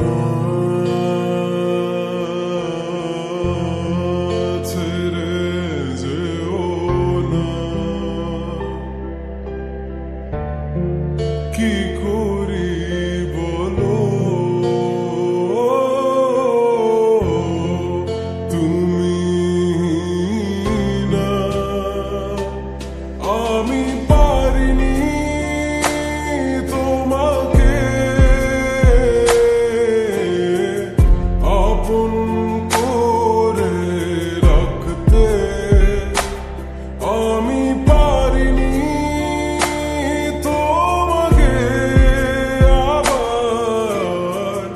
না, ছেড়ে যেও না। কি করি বলো, তুমি না। আমি পারিনি তোমাকে আপন করে রাখতে, আমি পারিনি তোমাকে আবার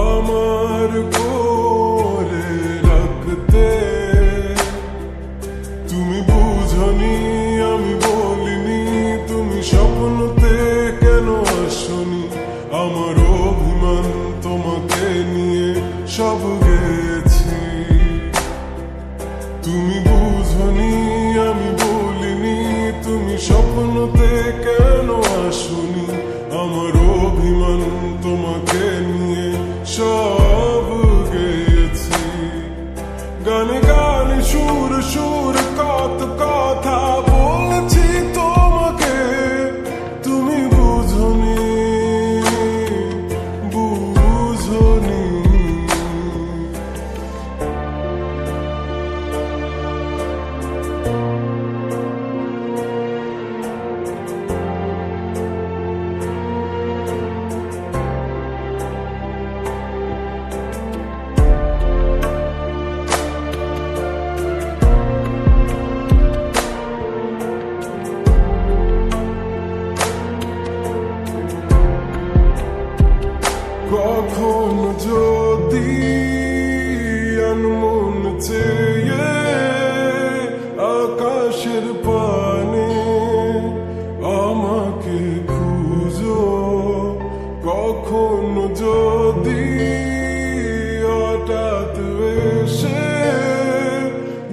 আমার করে রাখতে। তুমি বুঝনি, আমি বলিনি, তুমি স্বপ্নতে কেন আসনি। আমার অভিমান তোমাকে নিয়ে সব গেছি। তুমি বুঝনি, আমি বলিনি, তুমি স্বপ্নতে কেন আসনি। আমার অভিমান তোমাকে নিয়ে সব গেছি। গানে গানে সুর সুর কত কথা বলছি তোমাকে, তুমি বুঝনি, বুঝনি। কখন যদি আনমন চেয়ে আকাশের পানে আমাকে খুঁজো, কখন যদি হঠাৎ এসে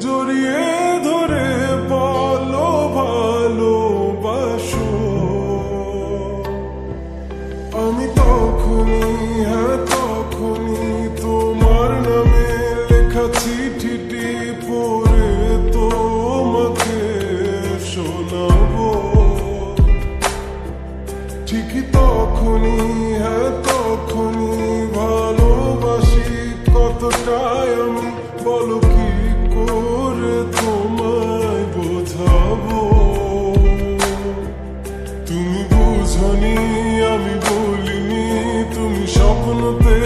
জড়িয়ে ধরে বলো ভালোবাসো, আমি তখনই, হ্যাঁ তখনই তোমার নামে লেখা চিঠিটি পড়ে তোমাকে শোনাবো। ঠিকই তখনই, হ্যাঁ তখনই ভালোবাসি কতটাই আমি, বলো কি করে তোমায় বোঝাবো। তুমি বুঝনি, আমি বলিনি, তুমি স্বপ্নতে